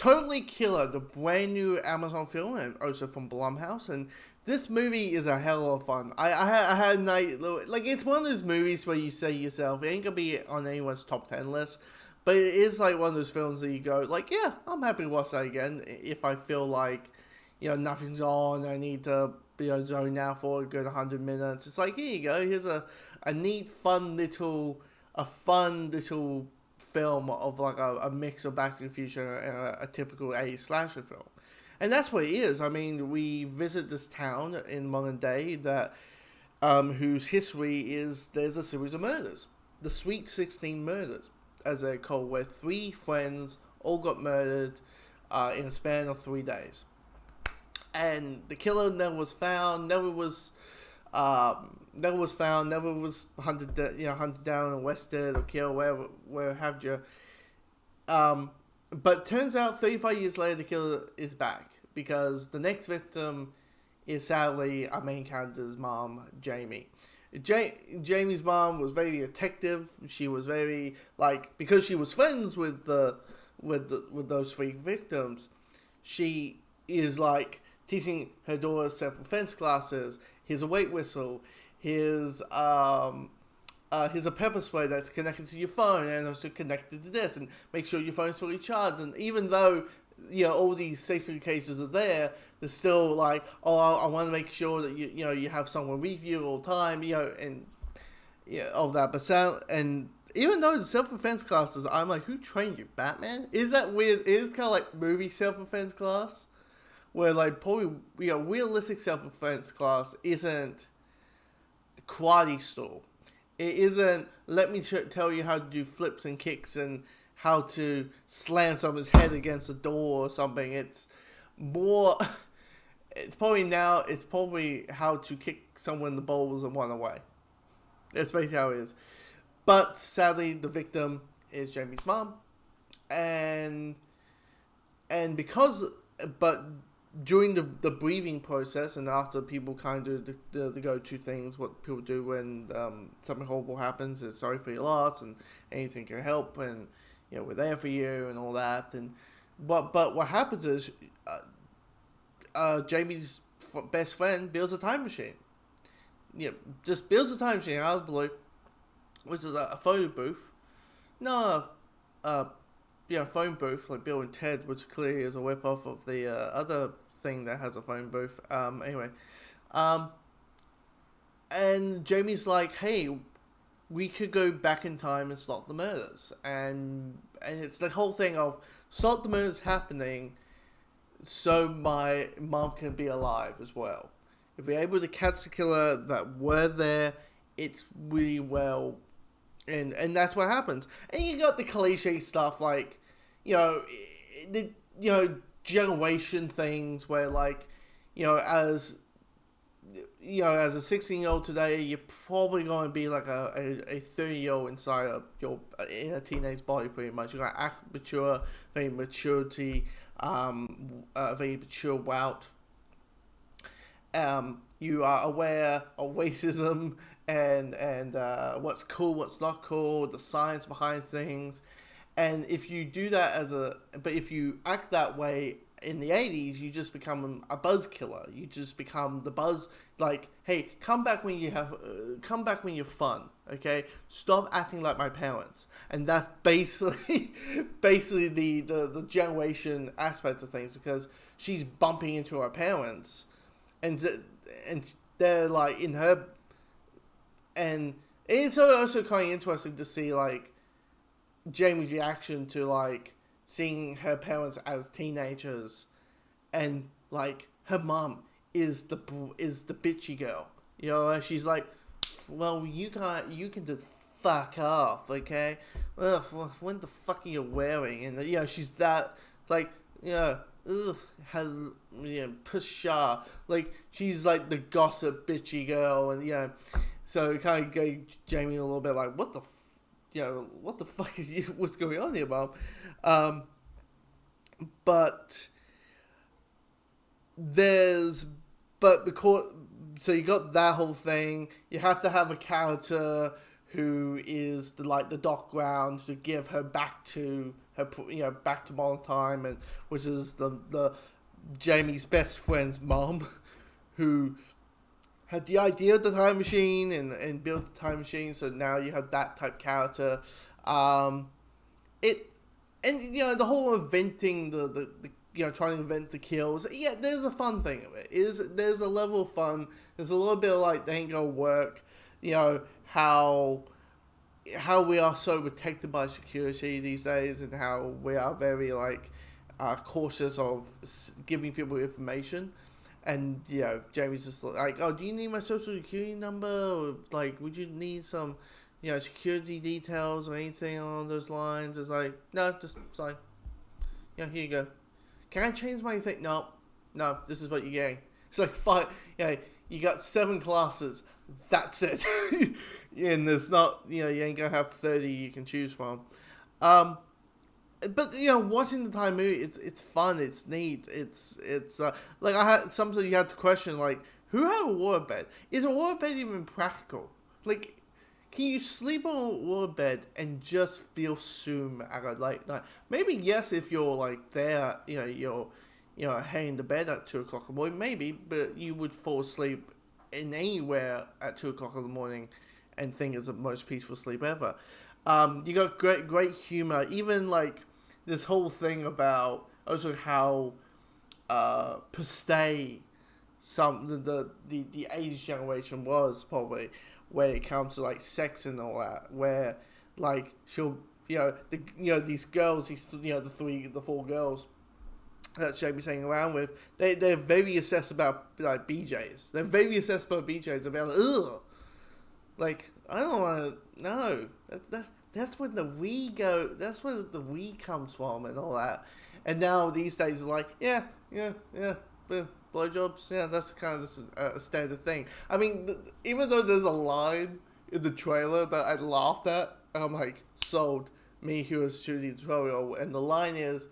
Totally Killer, the brand new Amazon film, and also from Blumhouse, and this movie is a hell of fun. I had a night, like, it's one of those movies where you say to yourself, it ain't gonna be on anyone's top 10 list, but it is like one of those films that you go, like, yeah, I'm happy to watch that again if I feel like, nothing's on, I need to be on zone now for a good 100 minutes. It's like, here you go, here's a neat, fun little film of like a mix of Back to the Future and a typical 80s slasher film. And that's what it is. I mean, we visit this town in modern day that whose history is there's a series of murders. The Sweet 16 murders, as they're called, where 3 friends all got murdered in a span of 3 days. And the killer never was found, never was hunted down and arrested or killed, where have you. But turns out 35 years later, the killer is back because the next victim is sadly our main character's mom, Jamie. Jamie's mom was very detective. She was very because she was friends with those 3 victims. She is teaching her daughter self-defense classes. Here's a weight whistle. Here's a pepper spray that's connected to your phone and also connected to this, and make sure your phone's fully charged. And even though all these safety cases are there, there's still I want to make sure that you have someone with you all the time, and all that. But and even though the self-defense classes, I'm like, who trained you, Batman? Is that weird? It is kind of like movie self-defense class, where probably realistic self-defense class isn't karate store. It isn't, let me tell you how to do flips and kicks and how to slam someone's head against a door or something. It's more, it's probably how to kick someone in the balls and run away. That's basically how it is. But sadly, the victim is Jamie's mom. And during the breathing process, and after people kind of do the go-to things, what people do when something horrible happens is sorry for your loss and anything can help, and we're there for you and all that. And but what happens is Jamie's best friend builds a time machine. Just builds a time machine out of the blue, which is a photo booth. No, phone booth like Bill and Ted, which clearly is a whip-off of the other thing that has a phone booth. And Jamie's like, hey, we could go back in time and stop the murders. And it's the whole thing of stop the murders happening so my mom can be alive as well. If we're able to catch the killer that were there, it's really well. And that's what happens. And you got the cliche stuff generation things where as a 16-year-old today, you're probably going to be like a 30-year-old inside in a teenage body, pretty much. You're going to act mature, very maturity, very mature wout. You are aware of racism and what's cool, what's not cool, the science behind things. And if you do that but if you act that way in the 80s, you just become a buzz killer. You just become the buzz, hey, come back when you're fun, okay? Stop acting like my parents. And that's basically the generation aspect of things, because she's bumping into her parents, and they're in her, and it's also kind of interesting to see Jamie's reaction to seeing her parents as teenagers, and her mom is the bitchy girl. She's like, well, you can just fuck off, okay? Ugh, what the fuck are you wearing? And she's that pusha. She's the gossip bitchy girl, and so it kind of gave Jamie a little bit what the fuck is what's going on here, Mom? So you got that whole thing. You have to have a character who is the Doc Brown to give her back to her back to modern time, and which is the Jamie's best friend's mom, who had the idea of the time machine and built the time machine. So now you have that type character. It and the whole inventing the trying to invent the kills. Yeah, there's a fun thing of it. There's a level of fun. There's a little bit of like they ain't gonna work. How we are so protected by security these days, and how we are very like cautious of giving people information. And Jamie's just like, oh, do you need my social security number, or like, would you need some, security details or anything along those lines? It's like, no, just sign. Here you go. Can I change my thing? No, this is what you're getting. It's like five. You got 7 classes. That's it. And there's not, you ain't gonna have 30 you can choose from. But watching the time movie, it's fun, it's neat, it's like sometimes you have to question like, who had a waterbed? Is a waterbed even practical? Like, can you sleep on a waterbed and just feel soon at a late night? Maybe yes, if you're like there, you're heading to bed at 2 o'clock in the morning, maybe, but you would fall asleep in anywhere at 2 o'clock in the morning and think it's the most peaceful sleep ever. You got great humor, even like this whole thing about also how passe some the 80s generation was, probably, when it comes to like sex and all that, where like she'll these girls, the 4 girls that Jamie's hanging around with, they're very obsessed about like BJs. They're very obsessed about BJs, about ugh. Like, I don't want to. No, that's where the we go. That's where the we comes from and all that. And now these days, it's like, yeah, blowjobs. Yeah, that's kind of a standard thing. I mean, even though there's a line in the trailer that I laughed at, I'm like, sold. Me who was shooting the tutorial, and the line is,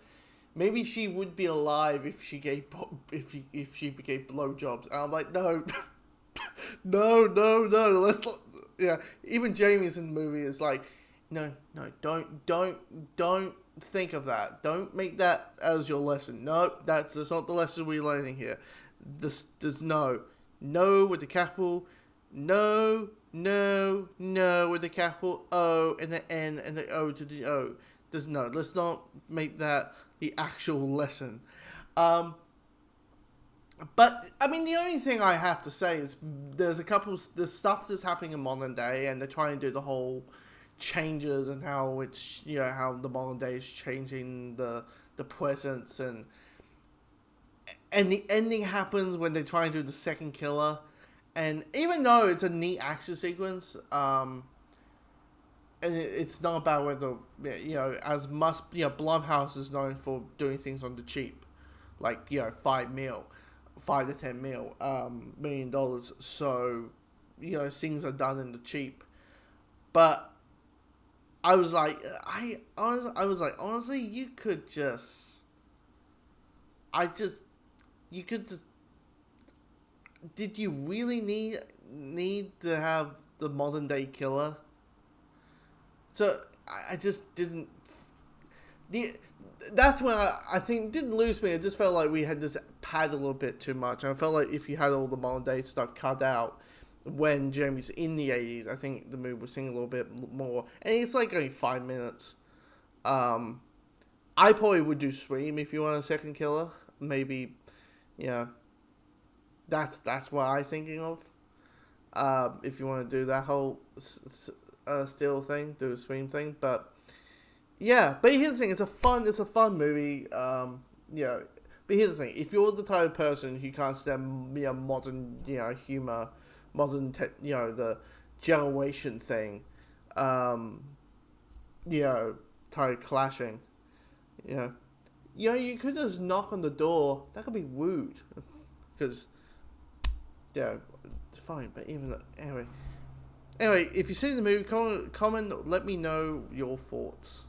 maybe she would be alive if she gave if she gave blowjobs. And I'm like, no. No, let's not. Even Jamie's in the movie is like, no, don't think of that. Don't make that as your lesson. No, that's not the lesson we're learning here. There's no with the capital, no with the capital O and the N and the O to the O. There's no. Let's not make that the actual lesson. But, I mean, the only thing I have to say is there's stuff that's happening in modern day, and they're trying to do the whole changes and how it's, how the modern day is changing the presence, and the ending happens when they try and do the second killer, and even though it's a neat action sequence, and it's not about whether, as much, Blumhouse is known for doing things on the cheap, like, $5 to $10 million. So, things are done in the cheap. But I was like, honestly, you could just. Did you really need to have the modern day killer? So I just didn't. That's when I think didn't lose me. It just felt like we had just padded a little bit too much. I felt like if you had all the modern day stuff cut out when Jamie's in the 80s, I think the movie would sing a little bit more. And it's like only 5 minutes. I probably would do Scream if you want a second killer. Maybe, that's what I'm thinking of. If you want to do that whole still thing, do a Scream thing, but. Yeah, but here's the thing, it's a fun movie, but here's the thing, if you're the type of person who can't stand, modern, humor, modern, the generation thing, type clashing, you could just knock on the door, that could be rude, because, it's fine, but anyway, if you see the movie, comment, let me know your thoughts.